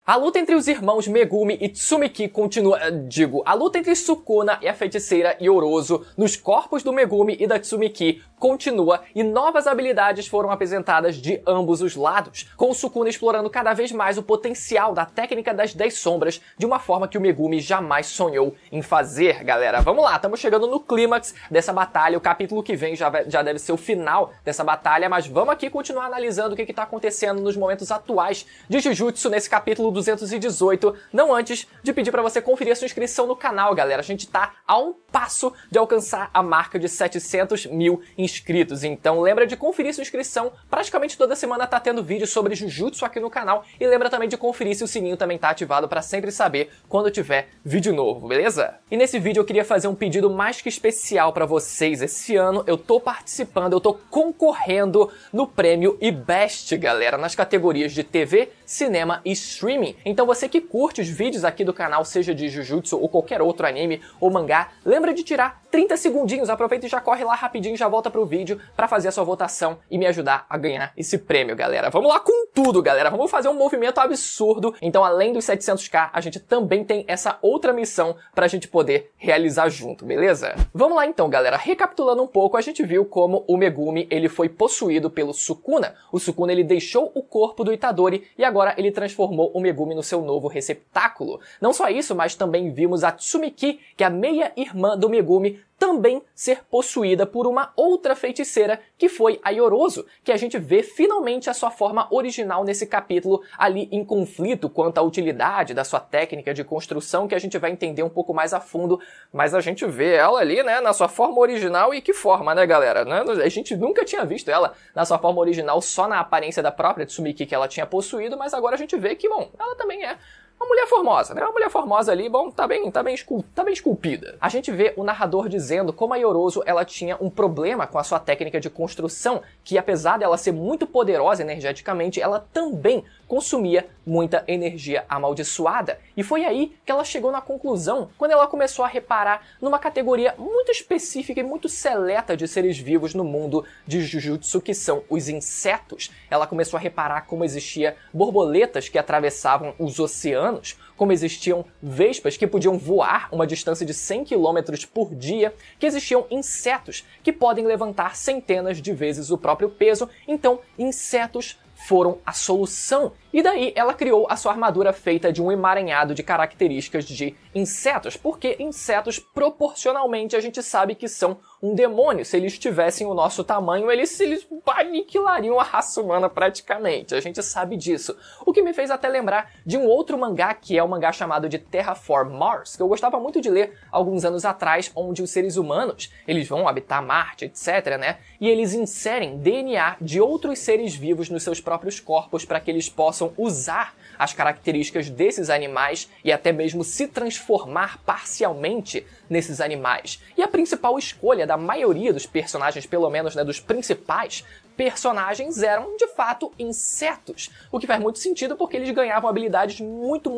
A luta entre os irmãos Megumi e Tsumiki continua... a luta entre Sukuna e a feiticeira Yorozu nos corpos do Megumi e da Tsumiki continua e novas habilidades foram apresentadas de ambos os lados, com o Sukuna explorando cada vez mais o potencial da técnica das 10 sombras de uma forma que o Megumi jamais sonhou em fazer, galera. Vamos lá, estamos chegando no clímax dessa batalha, o capítulo que vem já deve ser o final dessa batalha, mas vamos aqui continuar analisando o que está acontecendo nos momentos atuais de Jujutsu nesse capítulo 218, não antes de pedir para você conferir a sua inscrição no canal, galera. A gente tá a um passo de alcançar a marca de 700 mil inscritos, então lembra de conferir sua inscrição, praticamente toda semana tá tendo vídeo sobre Jujutsu aqui no canal, e lembra também de conferir se o sininho também tá ativado para sempre saber quando tiver vídeo novo, beleza? E nesse vídeo eu queria fazer um pedido mais que especial para vocês. Esse ano eu tô participando, eu tô concorrendo no prêmio IBEST, galera, nas categorias de TV, cinema e streaming. Então você que curte os vídeos aqui do canal, seja de Jujutsu ou qualquer outro anime ou mangá, lembra de tirar 30 segundinhos, aproveita e já corre lá rapidinho, já volta pro vídeo pra fazer a sua votação e me ajudar a ganhar esse prêmio, galera. Vamos lá com tudo, galera, vamos fazer um movimento absurdo. Então além dos 700k, a gente também tem essa outra missão pra gente poder realizar junto, beleza? Vamos lá então, galera, recapitulando um pouco, a gente viu como o Megumi, ele foi possuído pelo Sukuna. O Sukuna, ele deixou o corpo do Itadori e agora ele transformou o Megumi no seu novo receptáculo. Não só isso, mas também vimos a Tsumiki, que é a meia-irmã do Megumi, também ser possuída por uma outra feiticeira, que foi a Yorozu, que a gente vê finalmente a sua forma original nesse capítulo, ali em conflito quanto à utilidade da sua técnica de construção, que a gente vai entender um pouco mais a fundo, mas a gente vê ela ali, né, na sua forma original, e que forma, né, galera? A gente nunca tinha visto ela na sua forma original, só na aparência da própria Tsumiki que ela tinha possuído, mas agora a gente vê que, bom, ela também é uma mulher formosa, né? Uma mulher formosa ali, bom, tá bem esculpida. A gente vê o narrador dizendo como a Yorozu, ela tinha um problema com a sua técnica de construção, que apesar dela ser muito poderosa energeticamente, ela também consumia muita energia amaldiçoada. E foi aí que ela chegou na conclusão, quando ela começou a reparar numa categoria muito específica e muito seleta de seres vivos no mundo de Jujutsu, que são os insetos. Ela começou a reparar como existia borboletas que atravessavam os oceanos, como existiam vespas que podiam voar uma distância de 100 km por dia, que existiam insetos que podem levantar centenas de vezes o próprio peso. Então, insetos foram a solução. E daí ela criou a sua armadura feita de um emaranhado de características de insetos, porque insetos proporcionalmente a gente sabe que são um demônio. Se eles tivessem o nosso tamanho, eles aniquilariam a raça humana praticamente. A gente sabe disso. O que me fez até lembrar de um outro mangá, que é um mangá chamado de Terraform Mars, que eu gostava muito de ler alguns anos atrás, onde os seres humanos, eles vão habitar Marte, etc, né? E eles inserem DNA de outros seres vivos nos seus próprios corpos para que eles possam usar as características desses animais e até mesmo se transformar parcialmente nesses animais. E a principal escolha da maioria dos personagens, pelo menos, né, dos principais personagens, eram de fato insetos. O que faz muito sentido porque eles ganhavam habilidades muito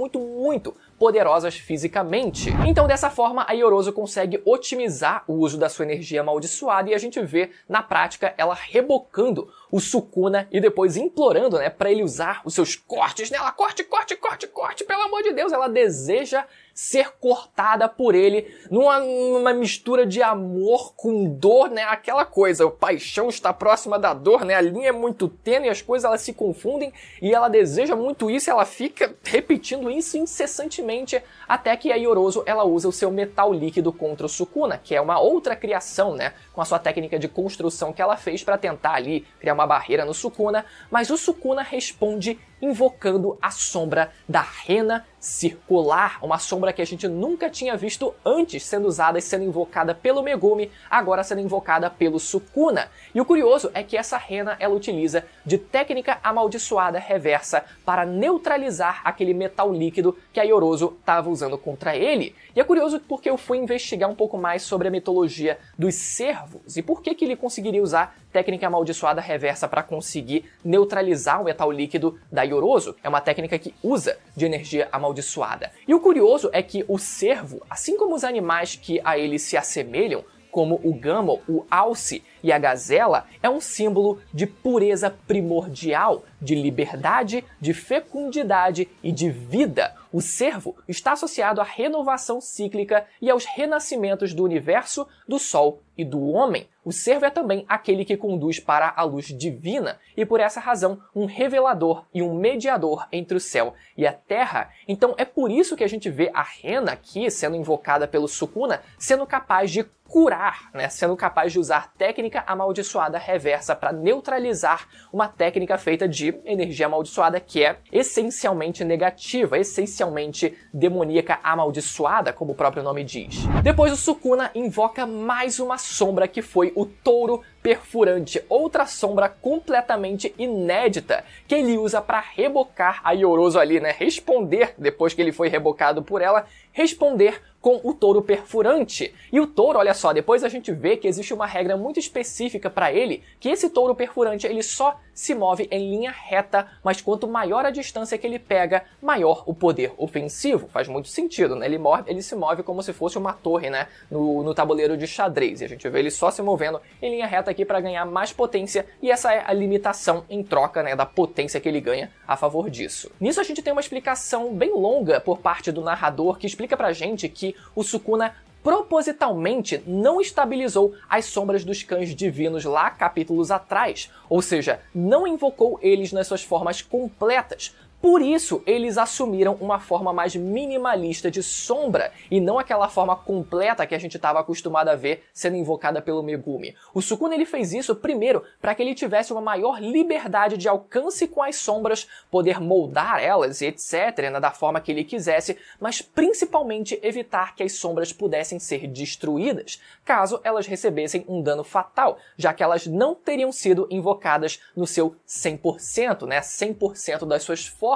poderosas fisicamente. Então dessa forma a Yorozu consegue otimizar o uso da sua energia amaldiçoada e a gente vê na prática ela rebocando o Sukuna e depois implorando, né, para ele usar os seus cortes nela. Corte, pelo amor de Deus, ela deseja ser cortada por ele numa mistura de amor com dor, né? Aquela coisa, o paixão está próxima da dor, né? A linha é muito tênue, as coisas elas se confundem e ela deseja muito isso, ela fica repetindo isso incessantemente até que a Yorozu, ela usa o seu metal líquido contra o Sukuna, que é uma outra criação, né? Com a sua técnica de construção que ela fez para tentar ali criar uma barreira no Sukuna, mas o Sukuna responde invocando a sombra da rena circular, uma sombra que a gente nunca tinha visto antes sendo usada e sendo invocada pelo Megumi, agora sendo invocada pelo Sukuna. E o curioso é que essa rena, ela utiliza de técnica amaldiçoada reversa para neutralizar aquele metal líquido que a Yorozu estava usando contra ele. E é curioso porque eu fui investigar um pouco mais sobre a mitologia dos cervos e por que ele conseguiria usar técnica amaldiçoada reversa para conseguir neutralizar o metal líquido da Yorozu. É uma técnica que usa de energia amaldiçoada. E o curioso é que o cervo, assim como os animais que a ele se assemelham, como o Gamel, o Alce e a Gazela, é um símbolo de pureza primordial, de liberdade, de fecundidade e de vida. O cervo está associado à renovação cíclica e aos renascimentos do universo, do Sol e do homem. O cervo é também aquele que conduz para a luz divina e, por essa razão, um revelador e um mediador entre o céu e a terra. Então é por isso que a gente vê a rena aqui sendo invocada pelo Sukuna, sendo capaz de curar, né? Sendo capaz de usar técnica amaldiçoada reversa para neutralizar uma técnica feita de energia amaldiçoada que é essencialmente negativa, essencialmente demoníaca amaldiçoada, como o próprio nome diz. Depois o Sukuna invoca mais uma sombra que foi o touro perfurante, outra sombra completamente inédita que ele usa para rebocar a Yorozu ali, né? Responder, depois que ele foi rebocado por ela, responder com o touro perfurante. E o touro, olha só, depois a gente vê que existe uma regra muito específica para ele, que esse touro perfurante ele só se move em linha reta, mas quanto maior a distância que ele pega, maior o poder ofensivo. Faz muito sentido, né? Ele se move como se fosse uma torre, né? No tabuleiro de xadrez. E a gente vê ele só se movendo em linha reta aqui para ganhar mais potência, e essa é a limitação em troca, né, da potência que ele ganha a favor disso. Nisso a gente tem uma explicação bem longa por parte do narrador que explica pra gente que o Sukuna propositalmente não estabilizou as sombras dos cães divinos lá capítulos atrás, ou seja, não invocou eles nas suas formas completas. Por isso, eles assumiram uma forma mais minimalista de sombra, e não aquela forma completa que a gente estava acostumado a ver sendo invocada pelo Megumi. O Sukuna ele fez isso, primeiro, para que ele tivesse uma maior liberdade de alcance com as sombras, poder moldar elas e etc, né, da forma que ele quisesse, mas principalmente evitar que as sombras pudessem ser destruídas, caso elas recebessem um dano fatal, já que elas não teriam sido invocadas no seu 100%, né, 100% das suas formas.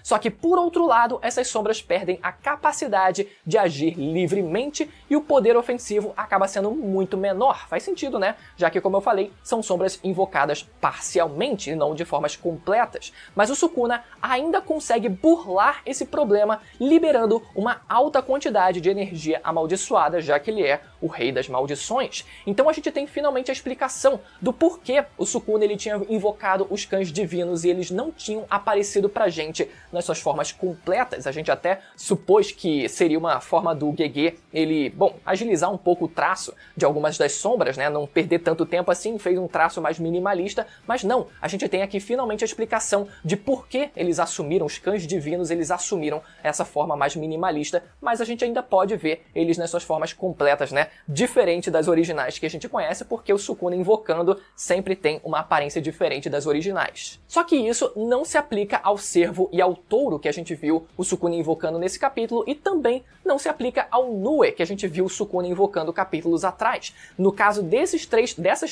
Só que, por outro lado, essas sombras perdem a capacidade de agir livremente e o poder ofensivo acaba sendo muito menor. Faz sentido, né? Já que, como eu falei, são sombras invocadas parcialmente e não de formas completas. Mas o Sukuna ainda consegue burlar esse problema, liberando uma alta quantidade de energia amaldiçoada, já que ele é o rei das maldições. Então a gente tem finalmente a explicação do porquê o Sukuna ele tinha invocado os cães divinos e eles não tinham aparecido pra gente nas suas formas completas. A gente até supôs que seria uma forma do Gege ele, agilizar um pouco o traço de algumas das sombras, né, não perder tanto tempo assim, fez um traço mais minimalista, mas não, a gente tem aqui finalmente a explicação de por que eles assumiram, os cães divinos, eles assumiram essa forma mais minimalista, mas a gente ainda pode ver eles nas suas formas completas, né, diferente das originais que a gente conhece, porque o Sukuna invocando sempre tem uma aparência diferente das originais. Só que isso não se aplica ao cervo e ao touro que a gente viu o Sukuna invocando nesse capítulo, e também não se aplica ao Nue que a gente viu o Sukuna invocando capítulos atrás. No caso dessas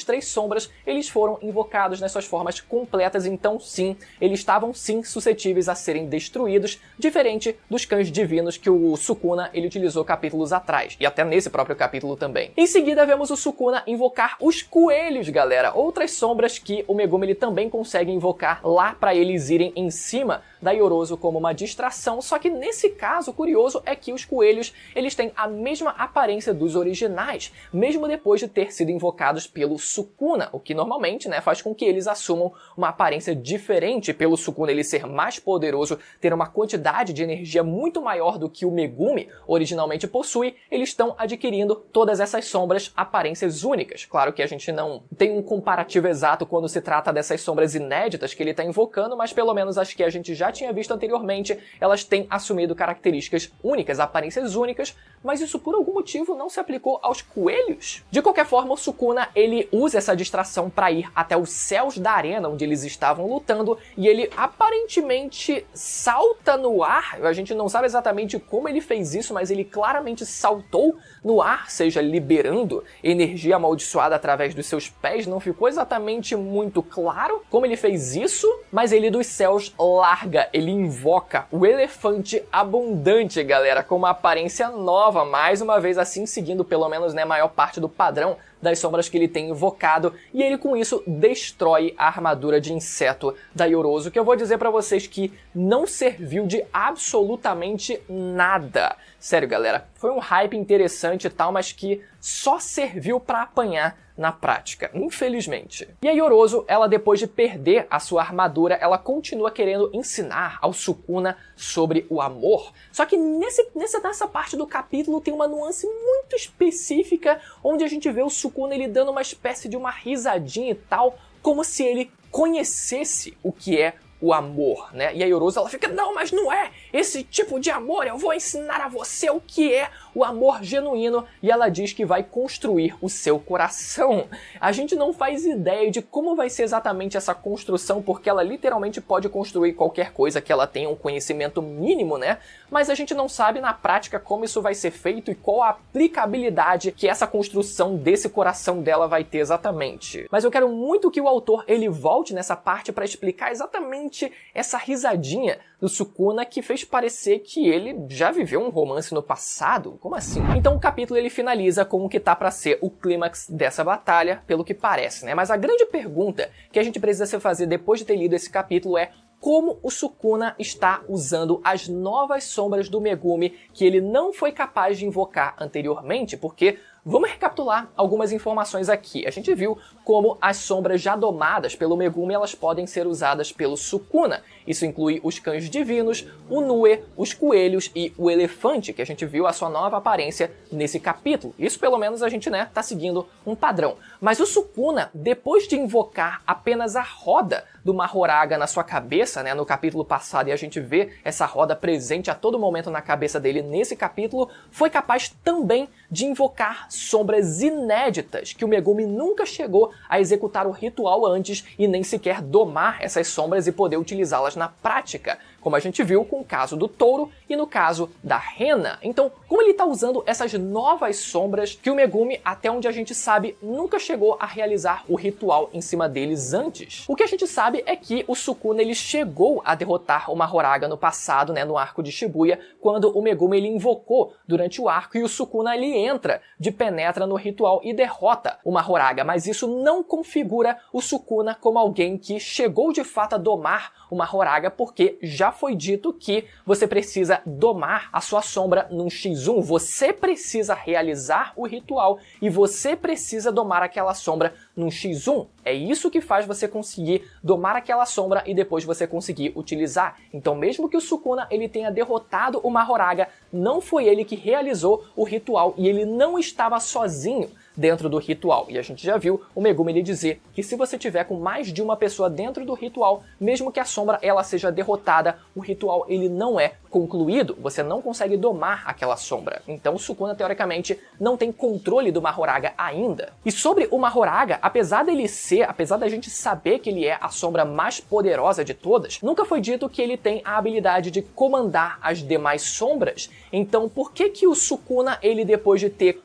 três sombras, eles foram invocados nas suas formas completas, então sim, eles estavam sim suscetíveis a serem destruídos, diferente dos cães divinos que o Sukuna ele utilizou capítulos atrás, e até nesse próprio capítulo também. Em seguida vemos o Sukuna invocar os coelhos, galera, outras sombras que o Megumi ele também consegue invocar lá para eles irem em cima da Yorozu como uma distração, só que nesse caso, o curioso é que os coelhos, eles têm a mesma aparência dos originais, mesmo depois de ter sido invocados pelo Sukuna, o que normalmente, né, faz com que eles assumam uma aparência diferente pelo Sukuna ele ser mais poderoso, ter uma quantidade de energia muito maior do que o Megumi originalmente possui, eles estão adquirindo todas essas sombras aparências únicas. Claro que a gente não tem um comparativo exato quando se trata dessas sombras inéditas que ele está invocando, mas pelo menos as que a gente já tinha visto anteriormente, elas têm assumido características únicas, aparências únicas, mas isso por algum motivo não se aplicou aos coelhos. De qualquer forma, o Sukuna, ele usa essa distração para ir até os céus da arena onde eles estavam lutando, e ele aparentemente salta no ar. A gente não sabe exatamente como ele fez isso, mas ele claramente saltou no ar, seja liberando energia amaldiçoada através dos seus pés. Não ficou exatamente muito claro como ele fez isso, mas ele dos céus larga, ele invoca o elefante abundante, galera, com uma aparência nova, mais uma vez assim, seguindo pelo menos, né, a maior parte do padrão das sombras que ele tem invocado, e ele com isso destrói a armadura de inseto da Yorozu, que eu vou dizer pra vocês que não serviu de absolutamente nada. Sério, galera, foi um hype interessante e tal, mas que só serviu pra apanhar na prática, infelizmente. E a Yorozu, ela depois de perder a sua armadura, ela continua querendo ensinar ao Sukuna sobre o amor. Só que nessa parte do capítulo tem uma nuance muito específica, onde a gente vê o Sukuna ele dando uma espécie de uma risadinha e tal, como se ele conhecesse o que é o amor, né? E a Yorozu, ela fica, não, mas não é esse tipo de amor, eu vou ensinar a você o que é o amor genuíno, e ela diz que vai construir o seu coração. A gente não faz ideia de como vai ser exatamente essa construção, porque ela literalmente pode construir qualquer coisa que ela tenha um conhecimento mínimo, né? Mas a gente não sabe na prática como isso vai ser feito e qual a aplicabilidade que essa construção desse coração dela vai ter exatamente. Mas eu quero muito que o autor ele volte nessa parte para explicar exatamente essa risadinha do Sukuna que fez parecer que ele já viveu um romance no passado. Como assim? Então o capítulo ele finaliza com o que tá pra ser o clímax dessa batalha, pelo que parece, né? Mas a grande pergunta que a gente precisa se fazer depois de ter lido esse capítulo é como o Sukuna está usando as novas sombras do Megumi que ele não foi capaz de invocar anteriormente, porque vamos recapitular algumas informações aqui. A gente viu como as sombras já domadas pelo Megumi elas podem ser usadas pelo Sukuna. Isso inclui os cães divinos, o Nue, os coelhos e o elefante, que a gente viu a sua nova aparência nesse capítulo. Isso pelo menos a gente, né, tá seguindo um padrão. Mas o Sukuna, depois de invocar apenas a roda do Mahoraga na sua cabeça, né, no capítulo passado, e a gente vê essa roda presente a todo momento na cabeça dele nesse capítulo, foi capaz também de invocar sombras inéditas, que o Megumi nunca chegou a executar o ritual antes e nem sequer domar essas sombras e poder utilizá-las na prática, como a gente viu com o caso do touro e no caso da rena. Então, como ele está usando essas novas sombras que o Megumi, até onde a gente sabe, nunca chegou a realizar o ritual em cima deles antes? O que a gente sabe é que o Sukuna ele chegou a derrotar o Mahoraga no passado, né, no arco de Shibuya, quando o Megumi ele invocou durante o arco e o Sukuna ele entra de penetra no ritual e derrota o Mahoraga, mas isso não configura o Sukuna como alguém que chegou de fato a domar o Mahoraga, porque já foi dito que você precisa domar a sua sombra num X1, você precisa realizar o ritual e você precisa domar aquela sombra num X1. É isso que faz você conseguir domar aquela sombra e depois você conseguir utilizar. Então mesmo que o Sukuna ele tenha derrotado o Mahoraga, não foi ele que realizou o ritual e ele não estava sozinho dentro do ritual. E a gente já viu o Megumi ele dizer que se você tiver com mais de uma pessoa dentro do ritual, mesmo que a sombra ela seja derrotada, o ritual ele não é concluído, você não consegue domar aquela sombra. Então o Sukuna teoricamente não tem controle do Mahoraga ainda. E sobre o Mahoraga, apesar da gente saber que ele é a sombra mais poderosa de todas, nunca foi dito que ele tem a habilidade de comandar as demais sombras. Então por que o Sukuna ele depois de ter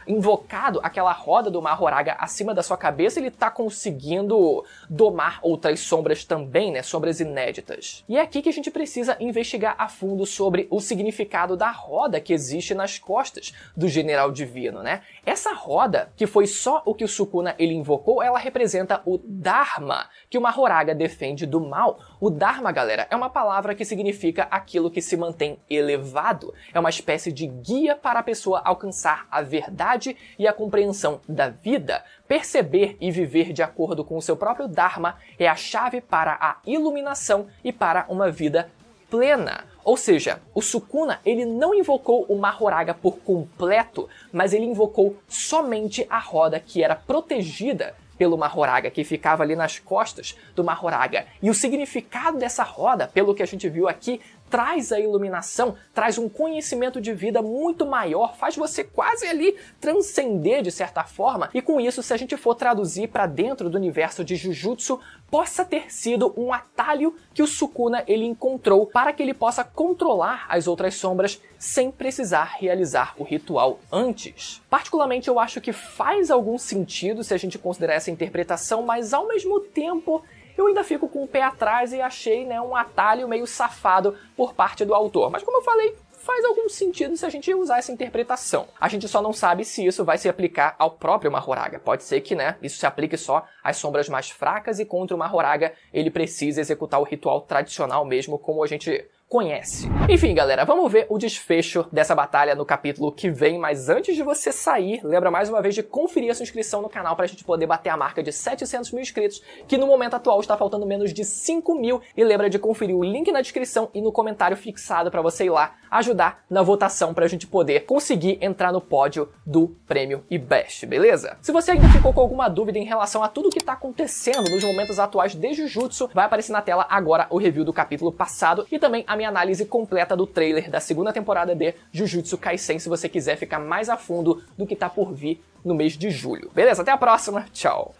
invocado aquela roda do Mahoraga acima da sua cabeça, ele tá conseguindo domar outras sombras também, né? Sombras inéditas. E é aqui que a gente precisa investigar a fundo sobre o significado da roda que existe nas costas do General Divino, né? Essa roda, que foi só o que o Sukuna ele invocou, ela representa o Dharma, que o Mahoraga defende do mal. O Dharma, galera, é uma palavra que significa aquilo que se mantém elevado. É uma espécie de guia para a pessoa alcançar a verdade e a compreensão da vida. Perceber e viver de acordo com o seu próprio Dharma é a chave para a iluminação e para uma vida plena. Ou seja, o Sukuna ele não invocou o Mahoraga por completo, mas ele invocou somente a roda que era protegida pelo Mahoraga, que ficava ali nas costas do Mahoraga. E o significado dessa roda, pelo que a gente viu aqui, traz a iluminação, traz um conhecimento de vida muito maior, faz você quase ali transcender de certa forma, e com isso, se a gente for traduzir para dentro do universo de Jujutsu, possa ter sido um atalho que o Sukuna ele encontrou para que ele possa controlar as outras sombras sem precisar realizar o ritual antes. Particularmente eu acho que faz algum sentido se a gente considerar essa interpretação, mas ao mesmo tempo eu ainda fico com o pé atrás e achei, né, um atalho meio safado por parte do autor. Mas como eu falei, faz algum sentido se a gente usar essa interpretação. A gente só não sabe se isso vai se aplicar ao próprio Mahoraga. Pode ser que, né, isso se aplique só às sombras mais fracas e contra o Mahoraga ele precisa executar o ritual tradicional mesmo, como a gente conhece. Enfim, galera, vamos ver o desfecho dessa batalha no capítulo que vem, mas antes de você sair, lembra mais uma vez de conferir a sua inscrição no canal pra gente poder bater a marca de 700 mil inscritos, que no momento atual está faltando menos de 5 mil, e lembra de conferir o link na descrição e no comentário fixado pra você ir lá ajudar na votação pra gente poder conseguir entrar no pódio do Prêmio IBEST, beleza? Se você ainda ficou com alguma dúvida em relação a tudo que tá acontecendo nos momentos atuais de Jujutsu, vai aparecer na tela agora o review do capítulo passado e também a minha análise completa do trailer da segunda temporada de Jujutsu Kaisen, se você quiser ficar mais a fundo do que tá por vir no mês de julho. Beleza? Até a próxima. Tchau.